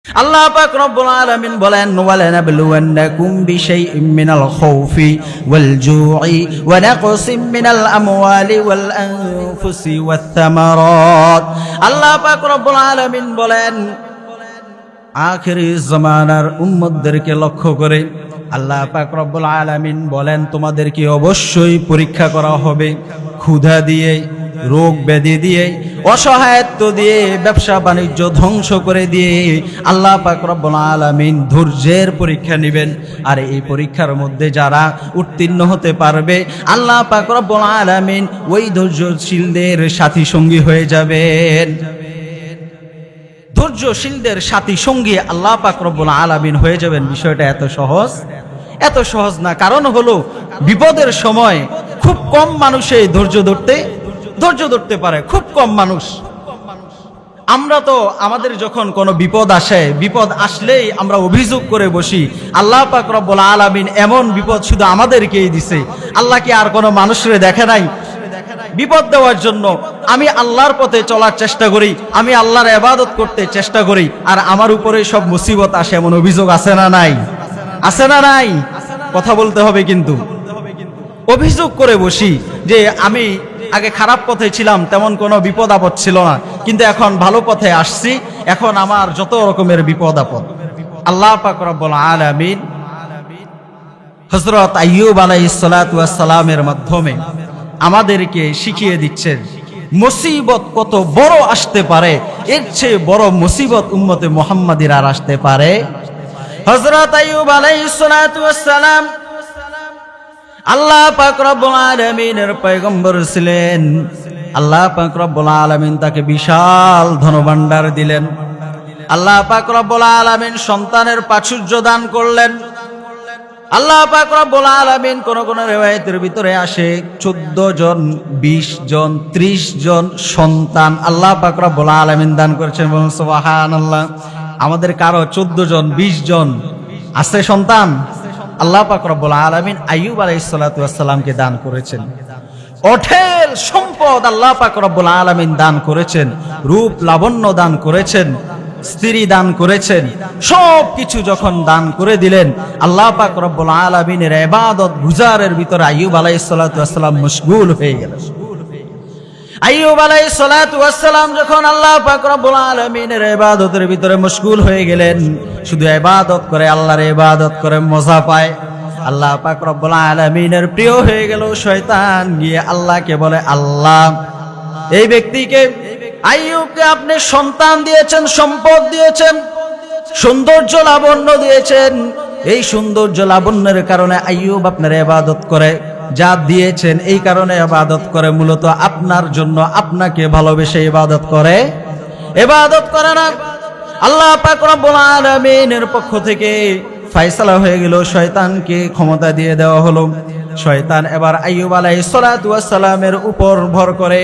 আল্লাহ পাক রব্বুল আলামিন বলেন, ওয়ালানাবলুওয়ান্নাকুম বিশাইইম মিনাল খাউফি ওয়াল জু'i ওয়া নাকসিম মিনাল আমওয়ালি ওয়াল আনফুসি ওয়াত থামারাত। আল্লাহ পাক রব্বুল আলামিন বলেন, আখিরি জামানার উম্মতদেরকে লক্ষ্য করে আল্লাহ পাক রব্বুল আলামিন বলেন, তোমাদেরকে অবশ্যই পরীক্ষা করা হবে। ক্ষুধা দিয়ে, রোগ ব্যাধি দিয়ে, অসহায়ত্ব দিয়ে, ব্যবসা বাণিজ্য ধ্বংস করে দিয়ে আল্লাহ পাক রব্বুল আলামিন ধৈর্যের পরীক্ষা নেবেন। আর এই পরীক্ষার মধ্যে যারা উত্তীর্ণ হতে পারবে, আল্লাহ পাক রব্বুল আলামিন ওই ধৈর্যশীলদের সাথী সঙ্গী হয়ে যাবেন। ধৈর্যশীলদের সাথী সঙ্গী আল্লাহ পাক রব্বুল আলামিন হয়ে যাবেন। বিষয়টা এত সহজ না। কারণ হলো, বিপদের সময় খুব কম মানুষে ধৈর্য ধরতে পারে, খুব কম মানুষ। আমরা তো আমাদের যখন কোনো বিপদ আসলেই আমরা অভিযোগ করে বসি, আল্লাহ পাক রব্বুল আলামিন এমন বিপদ শুধু আমাদেরকেই দিছে। আল্লাহ কি আর কোনো মানুষরে দেখে নাই বিপদ দেওয়ার জন্য? আমি আল্লাহর পথে চলার চেষ্টা করি, আমি আল্লাহর ইবাদত করতে চেষ্টা করি, আর আমার উপরে সব মুসিবত আসে, এমন অভিযোগ আছে না নাই? কথা বলতে হবে। কিন্তু অভিযোগ করে বসি যে আমি আগে খারাপ পথে ছিলাম, তেমন কোনো বিপদ আপদ ছিল না, কিন্তু এখন ভালো পথে আসছি, এখন আমার যত রকমের বিপদ আপদ। আল্লাহ পাক রব্বুল আলামিন হযরত আইয়ুব আলাইহিস সালাতু ওয়াস সালামের মাধ্যমে আমাদেরকে শিখিয়ে দিচ্ছেন মুসিবত কত বড় আসতে পারে, এর চেয়ে বড় মুসিবত উম্মতে মুহাম্মাদির আর আসতে পারে। হযরত আইয়ুব আলাইহিস সালাতু ওয়াস সালাম আল্লাহ পাক রব্বুল আলামিনের পয়গম্বর ছিলেন। আল্লাহ পাক রব্বুল আলামিন তাকে বিশাল ধনভাণ্ডার দিলেন। আল্লাহ পাক রব্বুল আলামিন সন্তানের প্রাচুর্য দান করলেন। আল্লাহ পাক রব্বুল আলামিন কোন রিওয়ায়াতের ভিতরে আসে 14 জন, 20 জন, 30 জন সন্তান আল্লাহ পাক রব্বুল আলামিন দান করেছেন। বলুন সুবহানাল্লাহ। আমাদের কারো 14 জন, 20 জন আছে সন্তান? আল্লাহ পাক রব্বুল আলামিন আইয়ুব আলাইহিস সালাতু ওয়াস সালামকে দান করেছেন। অঢেল সম্পদ আল্লাহ পাক রব্বুল আলামিন দান করেছেন, রূপ লাবণ্য দান করেছেন, স্ত্রী দান করেছেন। সব কিছু যখন দান করে দিলেন, আল্লাহ পাক রব্বুল আলামিনের ইবাদত গুজারের ভিতরে আইয়ুব আলাইহিস সালাতু ওয়াস সালাম মশগুল হয়ে গেলেন। আইয়ুব আলাইহিস সালাতু ওয়াস সালাম যখন আল্লাহ পাক রব্বুল আলামিনের ইবাদতের ভিতরে মশগুল হয়ে গেলেন, শুধু ইবাদত করে, আল্লাহর ইবাদত করে মজা পায়, আল্লাহ পাক রব্বুল আলামিনের প্রিয় হয়ে গেল। শয়তান গিয়ে আল্লাহকে বলে, আল্লাহ, এই ব্যক্তিকে আইয়ুবকে আপনি সন্তান দিয়েছেন, সম্পদ দিয়েছেন, সৌন্দর্য লাবণ্য দিয়েছেন, এই সৌন্দর্য লাবণ্যের কারণে আইয়ুব আপনার ইবাদত করে, যা দিয়েছেন এই কারণে ইবাদত করে, মূলত আপনার জন্য, আপনাকে ভালোবেসে ইবাদত করে না। আল্লাহ পাক রব্বুল আলামিনের পক্ষ থেকে ফয়সালা হয়ে গেল, শয়তানকে ক্ষমতা দিয়ে দেওয়া হলো। শয়তান এবার আইয়ুব আলাইহিস সালাতু ওয়াস সালামের উপর ভর করে।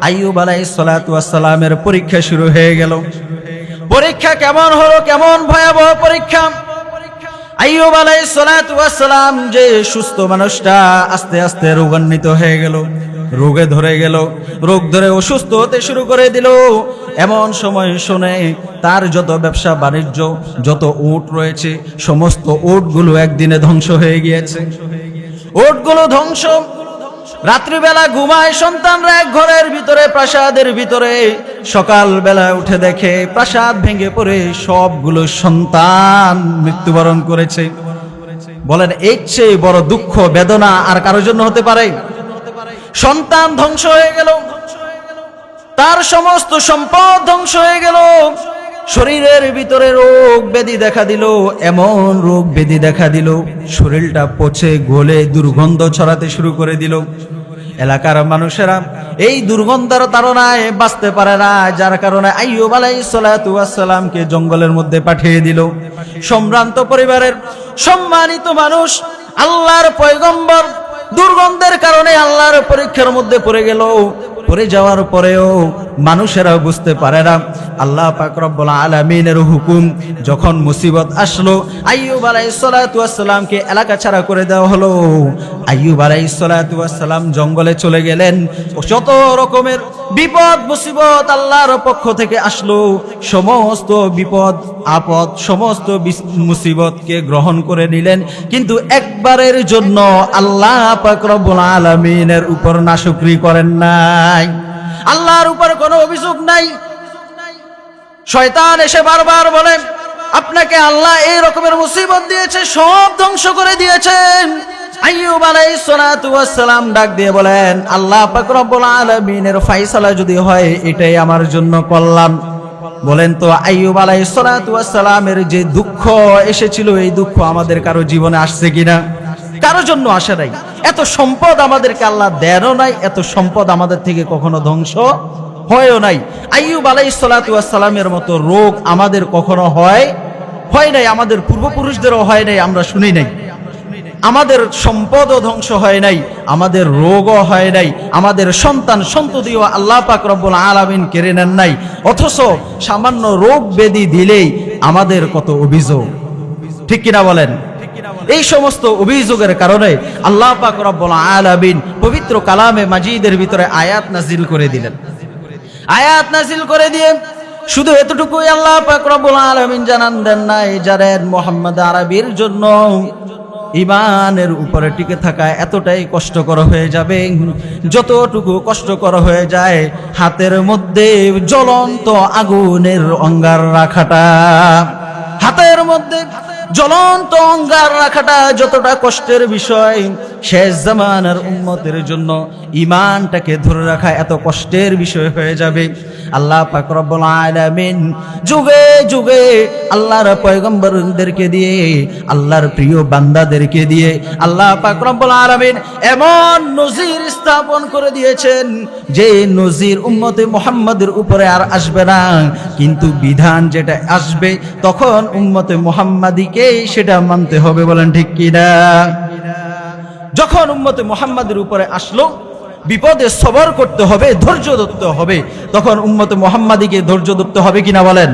আইয়ুব আলাইহিস সালাতু ওয়াস সালামের পরীক্ষা শুরু হয়ে গেল। পরীক্ষা কেমন হলো, কেমন ভয়াবহ পরীক্ষা! আইয়ুব আলাইহিস সালাতু ওয়াস সালাম যে সুস্থ মানুষটা আস্তে আস্তে রোগান্বিত হয়ে গেল, রোগে ধরে গেল, রোগ ধরে অসুস্থ হতে শুরু করে দিল। এমন সময় শুনে তার যত ব্যবসা বাণিজ্য, যত উট রয়েছে, সমস্ত উটগুলো একদিনে ধ্বংস হয়ে গিয়েছে। উটগুলো ধ্বংস। রাত্রিবেলা ঘুমায় সন্তানরা এক ঘরের ভিতরে, প্রাসাদের ভিতরে। সকালবেলা উঠে দেখে প্রাসাদ ভেঙে পড়ে সবগুলো সন্তান মৃত্যুবরণ করেছে। বলেন, এর চেয়ে বড় দুঃখ বেদনা আর কারোর জন্য হতে পারে? সন্তান ধ্বংস হয়ে গেল, তার সমস্ত সম্পদ ধ্বংস হয়ে গেল, শরীরের ভিতরে রোগ ব্যাধি দেখা দিল, এমন রোগ ব্যাধি দেখা দিল, শরীরটা পচে গলে দুর্গন্ধ ছড়াতে শুরু করে দিল। এলাকার মানুষেরা এই দুর্গন্ধের তাড়নায় বাঁচতে পারে না, যার কারণে আইয়ুব আলাইহিস সালাতু ওয়াস সালামকে জঙ্গলের মধ্যে পাঠিয়ে দিল। সম্ভ্রান্ত পরিবারের সম্মানিত মানুষ, আল্লাহর পয়গম্বর দুর্গন্ধের কারণে আল্লাহর পরীক্ষার মধ্যে পড়ে গেল। পড়ে যাওয়ার পরেও মানুষেরা বুঝতে পারে না। আল্লাহ পাক রব্বুল আলামিনের হুকুম, যখন মুসিবত আসলো আইয়ুব আলাইহিস সালাতু ওয়াস সালামকে এলাকা ছাড়া করে দেওয়া হলো। আইয়ুব আলাইহিস সালাতু ওয়াস সালাম জঙ্গলে চলে গেলেন। যত রকমের বিপদ মুসিবত আল্লাহর পক্ষ থেকে আসলো, সমস্ত বিপদ আপদ সমস্ত মুসিবতকে গ্রহণ করে নিলেন, কিন্তু একবারের জন্য আল্লাহ পাক রব্বুল আলামিনের উপর নাশুকরি করেন নাই। আল্লাহর উপর কোনো অভিযোগ নাই। শয়তান এসে বারবার বলে, আপনাকে আল্লাহ এই রকমের মুসিবত দিয়েছে, সব ধ্বংস করে দিয়েছেন। আইয়ুব আলাইহিস সালাতু ওয়াস সালাম ডাক দিয়ে বলেন, আল্লাহ পাক রব্বুল আলামিনের ফয়সালা যদি হয় এটাই আমার জন্য কল্যাণ। বলেন তো, আইয়ুব আলাইহিস সালাতু ওয়াস সালামের যে দুঃখ এসেছিল, এই দুঃখ আমাদের কারো জীবনে আসছে কিনা? কারো জন্য আসে নাই। এত সম্পদ আমাদেরকে আল্লাহ দেনও নাই, এত সম্পদ আমাদের থেকে কখনো ধ্বংস হয়ও নাই। আইয়ুব আলাইহিস সালাতু ওয়াস সালামের মতো রোগ আমাদের কখনো হয় নাই, আমাদের পূর্বপুরুষদেরও হয় নাই, আমরা শুনি নাই। আমাদের সম্পদও ধ্বংস হয় নাই, আমাদের রোগও হয় নাই, আমাদের সন্তান সন্ততিও আল্লাহ পাক রব্বুল আলামিন কেড়ে নেন নাই। অথচ সামান্য রোগ ব্যাধি দিলেই আমাদের কত অভিযোগ, ঠিক কিনা বলেন? এই সমস্ত অভিযোগের কারণে আল্লাহ পাক রব্বুল আলামিন পবিত্র কালামে মাজিদের ভিতরে আয়াত নাজিল করে দিলেন। আয়াত নাজিল করে দিয়ে শুধু এতটুকুই আল্লাহ পাক রব্বুল আলামিন জানান দেন নাই, জানেন মুহাম্মদ আরবির জন্য ইমানের উপরে টিকে থাকা এতটাই কষ্টকর হয়ে যাবে, যতটুকু কষ্টকর হয়ে যায় হাতের মধ্যে জ্বলন্ত আগুনের অঙ্গার রাখাটা। হাতের মধ্যে জ্বলন্ত অঙ্গার রাখাটা যতটা কষ্টের বিষয়, শেষ জামানার উম্মতের জন্য ঈমানটাকে ধরে রাখা এত কষ্টের বিষয় হয়ে যাবে। আল্লাহ পাক রব্বুল আলামিন যুগে যুগে আল্লাহর পয়গম্বরদেরকে দিয়ে, আল্লাহর প্রিয় বান্দাদেরকে দিয়ে আল্লাহ পাক রব্বুল আলামিন এমন নজির স্থাপন করে দিয়েছেন, যে নজির উম্মতে মুহাম্মাদের উপরে আর আসবে না, কিন্তু বিধান যেটা আসবে তখন উম্মতে মুহাম্মাদিকেই সেটা মানতে হবে। বলেন ঠিক কিনা? যখন উম্মতে মুহাম্মাদের উপরে আসলো, বিপদে সবর করতে হবে, ধৈর্য ধরতে হবে, তখন উম্মতে মুহাম্মাদিকে ধৈর্য ধরতে হবে কিনা বলেন?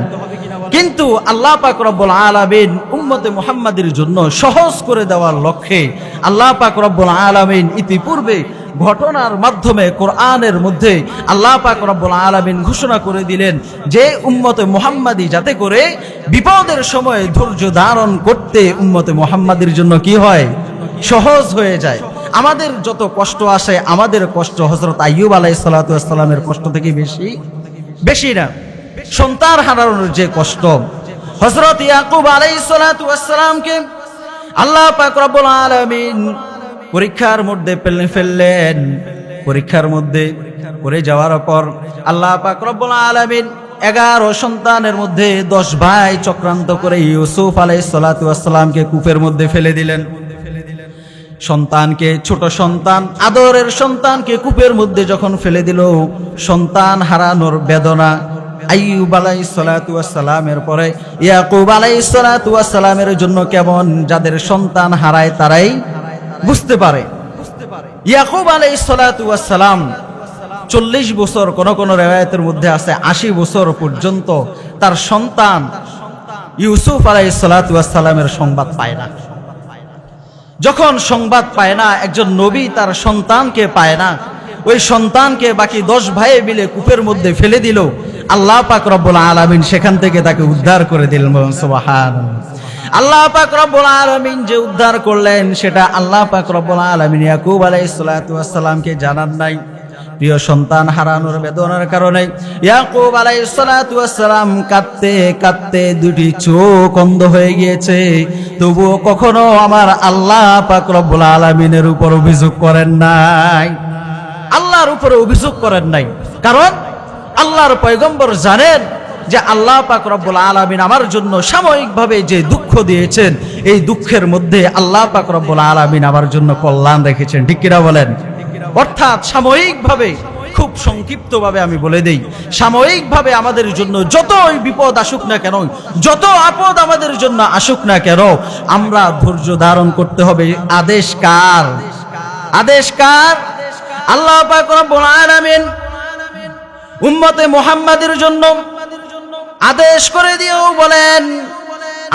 কিন্তু আল্লাহ পাক রব্বুল আলামিন উম্মতে মুহাম্মাদের জন্য সহজ করে দেওয়ার লক্ষ্যে আল্লাহ পাক রব্বুল আলামিন ইতিপূর্বে ঘটনার মাধ্যমে কোরআনের মধ্যে আল্লাহ পাক রব্বুল আলামিন ঘোষণা করে দিলেন যে উম্মতে মুহাম্মাদি যাতে করে বিপদের সময় ধৈর্য ধারণ করতে উম্মতে মুহাম্মাদের জন্য কি হয়? সহজ হয়ে যায়। আমাদের যত কষ্ট আসে, আমাদের কষ্ট হযরত আইয়ুব আলাইহিস সালাতু ওয়াস সালামের কষ্ট থেকে বেশি না। সন্তান হারানোর যে কষ্ট, হযরত ইয়াকুব আলাইহিস সালাতু ওয়াস সালামকে আল্লাহ পাক রব্বুল আলামিন পরীক্ষার মধ্যে ফেললেন। পরীক্ষার মধ্যে পড়ে যাওয়ার পর আল্লাহ পাক রব্বুল আলামিন 11 সন্তানের মধ্যে 10 ভাই চক্রান্ত করে ইউসুফ আলাইহিস সালাতু ওয়াস সালামকে কূপের মধ্যে ফেলে দিলেন। সন্তানকে, ছোট সন্তান, আদরের সন্তানকে কূপের মধ্যে যখন ফেলে দিল, সন্তান হারানোর বেদনা আইয়ুব আলাইহিস সালাতু ওয়াস সালামের পরে ইয়াকুব আলাইহিস সালাতু ওয়াস সালামের জন্য কেমন, যাদের সন্তান হারায় তারাই বুঝতে পারে। ইয়াকুব আলাইহিস সালাতু ওয়াস সালাম 40 বছর, কোন কোন riwayতের মধ্যে আছে 80 বছর পর্যন্ত তার সন্তান ইউসুফ আলাইহিস সালাতু ওয়াস সালামের সংবাদ পায় না। যখন সংবাদ পায় না, একজন নবী তার সন্তানকে পায় না, ওই সন্তানকে বাকি 10 ভাই মিলে কূপের মধ্যে ফেলে দিল। আল্লাহ পাক রব্বুল আলামিন সেখান থেকে তাকে উদ্ধার করে দিলেন। সুবহানাল্লাহ। আল্লাহ পাক রব্বুল আলামিন যে উদ্ধার করলেন সেটা আল্লাহ পাক রব্বুল আলামিন ইয়াকুব আলাইহিস সালাতু ওয়াস সালামকে জানান নাই। প্রিয় সন্তান হারানোর বেদনার কারণে ইয়াকুব আলাইহিস সালাতু ওয়াস সালাম কাঁদতে কাঁদতে দুটি চোখ অন্ধ হয়ে গিয়েছে, তবুও কখনো আমার আল্লাহ পাক রব্বুল আলামিনের উপর অভিযোগ করেন নাই। আল্লাহর উপরে অভিযোগ করেন নাই, কারণ আল্লাহর পয়গম্বর জানেন যে আল্লাহ পাক রব্বুল আলামিন আমার জন্য সাময়িকভাবে যে দুঃখ দিয়েছেন, এই দুঃখের মধ্যে আল্লাহ পাক রব্বুল আলামিন আমার জন্য কল্যাণ রেখেছেন। ঠিক কিনা বলেন? অর্থাৎ সাময়িকভাবে, খুব সংক্ষিপ্তভাবে আমি বলে দেই, সাময়িকভাবে আমাদের জন্য যতই বিপদ আসুক না কেন, যত আপদ আমাদের জন্য আসুক না কেন, আমরা ধৈর্য ধারণ করতে হবে। আদেশ কার? আদেশ কার? আল্লাহ পাক রব্বুল আলামিন উম্মতে মুহাম্মাদের জন্য আদেশ করে দিয়েও বলেন,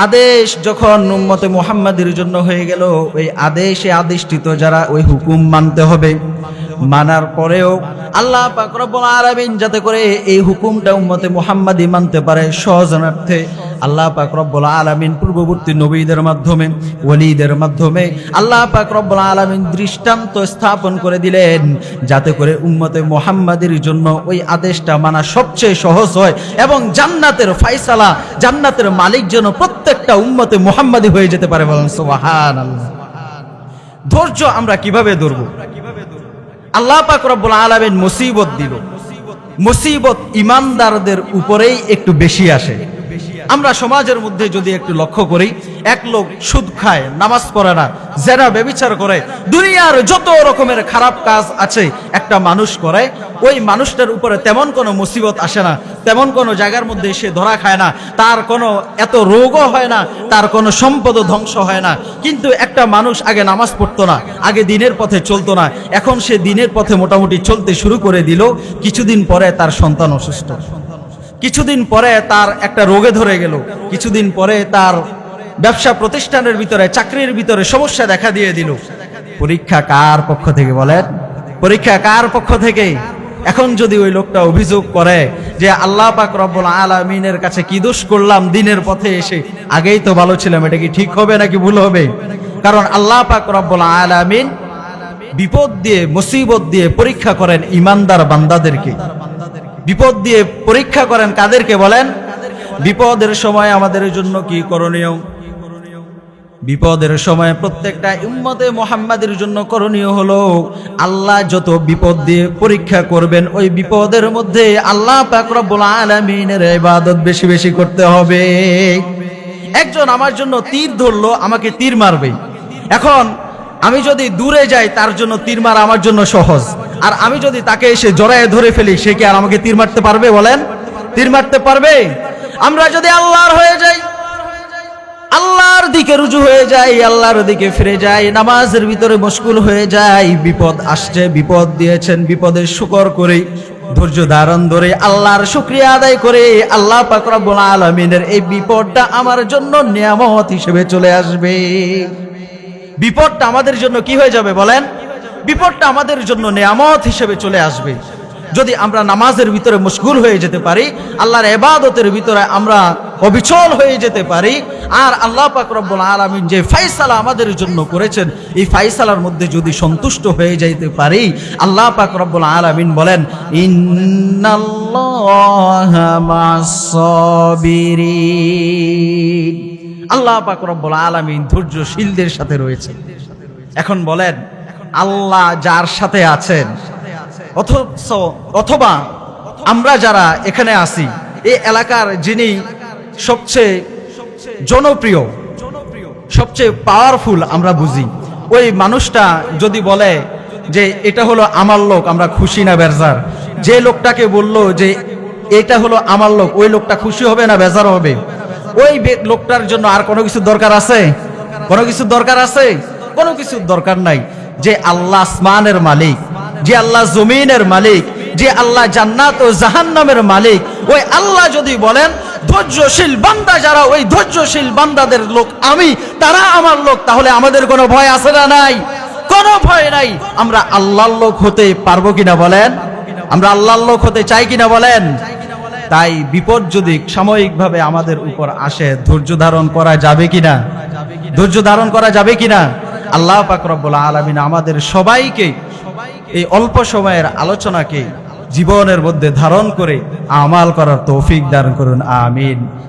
আদেশ যখন উম্মতে মুহাম্মাদের জন্য হয়ে গেল, ওই আদেশে আদিষ্টিত যারা ওই হুকুম মানতে হবে, মানার পরেও আল্লাহ পাক রব্বুল আলামিন যাতে করে এই হুকুমটা উম্মতে মুহাম্মাদি মানতে পারে, সহজনার্থে আল্লাহ পাক রব্বুল আলামিন পূর্ববর্তী নবীদের মাধ্যমে, ওলিদের মাধ্যমে আল্লাহ পাক রব্বুল আলামিন দৃষ্টান্ত স্থাপন করে দিলেন, যাতে করে উম্মতে মুহাম্মাদের জন্য ওই আদেশটা মানা সবচেয়ে সহজ হয় এবং জান্নাতের ফায়সালা, জান্নাতের মালিক যেন প্রত্যেকটা উম্মতে মুহাম্মাদি হয়ে যেতে পারে। বলেন সুবহানাল্লাহ। ধৈর্য আমরা কিভাবে ধরব? আল্লাহ পাক রব্বুল আলামিন মুসিবত দিল, মুসিবত ইমানদারদের উপরেই একটু বেশি আসে। আমরা সমাজের মধ্যে যদি একটু লক্ষ্য করি, এক লোক সুদ খায়, নামাজ পড়ে না, জেনা ব্যভিচার করে, দুনিয়ার যত রকমের খারাপ কাজ আছে একটা মানুষ করে, ওই মানুষটার উপরে তেমন কোনো মুসিবত আসে না, তেমন কোনো জায়গার মধ্যে সে ধরা খায় না, তার কোনো এত রোগও হয় না, তার কোনো সম্পদও ধ্বংস হয় না। কিন্তু একটা মানুষ আগে নামাজ পড়তো না, আগে দিনের পথে চলতো না, এখন সে দিনের পথে মোটামুটি চলতে শুরু করে দিল, কিছুদিন পরে তার সন্তান অসুস্থ, কিছুদিন পরে তার একটা রোগে ধরে গেল, কিছুদিন পরে তার ব্যবসা প্রতিষ্ঠানের ভিতরে, চাকরির ভিতরে সমস্যা দেখা দিয়ে দিল। পরীক্ষা কার পক্ষ থেকে বলেন? পরীক্ষা কার পক্ষ থেকে? এখন যদি ওই লোকটা অভিযোগ করে যে আল্লাহ পাক রব্বুল আলামিনের কাছে কি দোষ করলাম দিনের পথে এসে, আগেই তো ভালো ছিলাম, এটা কি ঠিক হবে নাকি ভুল হবে? কারণ আল্লাহ পাক রব্বুল আলামিন বিপদ দিয়ে, মুসিবত দিয়ে পরীক্ষা করেন ইমানদার বান্দাদেরকে। বিপদ দিয়ে পরীক্ষা করেন কাদেরকে বলেন? বিপদের সময় আমাদের জন্য কি করণীয়? বিপদের সময় প্রত্যেকটা উম্মতে মুহাম্মাদের জন্য করণীয় হলো, আল্লাহ যত বিপদ দিয়ে পরীক্ষা করবেন, ওই বিপদের মধ্যে আল্লাহ পাক রব্বুল আলামিনের ইবাদত বেশি বেশি করতে হবে। একজন আমার জন্য তীর ধরলো, আমাকে তীর মারবে, এখন আমি যদি দূরে যাই তার জন্য তীর মারা আমার জন্য সহজ, আর আমি যদি তাকে এসে জড়ায় ধরে ফেলি, সে কি আর আমাকে তীর মারতে পারবে বলেন? তীর মারতে পারবে? আমরা যদি আল্লাহর হয়ে যাই, আল্লাহর দিকে রুজু হয়ে যাই, আল্লাহর দিকে ফিরে যাই, নামাজের ভিতরে মশগুল হয়ে যাই, বিপদ আসছে, বিপদ দিয়েছেন, বিপদের শুকর করে, ধৈর্য ধারণ ধরে আল্লাহর শুকরিয়া আদায় করে, আল্লাহ পাক রব্বুল আলামিনের এই বিপদটা আমার জন্য নিয়ামত হিসেবে চলে আসবে। বিপদটা আমাদের জন্য কি হয়ে যাবে বলেন? বিপদটা আমাদের জন্য নিয়ামত হিসেবে চলে আসবে। যদি আমরা নামাজের ভিতরে মশগুল হয়ে যেতে পারি, আল্লাহর ইবাদতের ভিতরে আমরা অবিচল হয়ে যেতে পারি, আর আল্লাহ পাক রব্বুল আলামিন যে ফয়সালা আমাদের জন্য করেছেন, এই ফয়সালার মধ্যে যদি সন্তুষ্ট হয়ে যাইতে পারি, আল্লাহ পাক রব্বুল আলামিন বলেন, ইন্নাল্লাহা মা'আস সাবিরিন। আল্লাহ পাক রব্বুল আলামিন ধৈর্যশীলদের সাথে রয়েছেন। এখন বলেন, আল্লাহ যার সাথে আছেন, অথবা আমরা যারা এখানে আছি, এই এলাকার যিনি সবচেয়ে জনপ্রিয়, সবচেয়ে পাওয়ারফুল আমরা বুঝি, ওই মানুষটা যদি বলে যে এটা হলো আমার লোক, আমরা খুশি না বেজার? যে লোকটাকে বললো যে এটা হলো আমার লোক, ওই লোকটা খুশি হবে না বেজার হবে? ওই লোকটার জন্য আর কোনো কিছু দরকার আছে? কোনো কিছু দরকার আছে? কোনো কিছু দরকার নাই। যে আল্লাহ আসমানের মালিক, যে আল্লাহ জমিনের মালিক, যে আল্লাহ জান্নাত ও জাহান্নামের মালিক, ওই আল্লাহ যদি বলেন ধৈর্যশীল বান্দা যারা, ওই ধৈর্যশীল বান্দাদের লোক আমি, তারা আমার লোক, তাহলে আমাদের কোনো ভয় আছে না? নাই, কোনো ভয় নাই। আমরা আল্লাহর লোক হতে পারবো কিনা বলেন? আমরা আল্লাহর লোক হতে চাই কিনা বলেন? তাই বিপদ যদি সাময়িকভাবে আমাদের উপর আসে, ধৈর্য ধারণ করা যাবে কিনা? ধৈর্য ধারণ করা যাবে কিনা? আল্লাহ পাক রব্বুল আলামিন আমাদের সবাইকে এই অল্প সময়ের আলোচনাকে জীবনের মধ্যে ধারণ করে আমাল করার তৌফিক দান করুন, আমিন।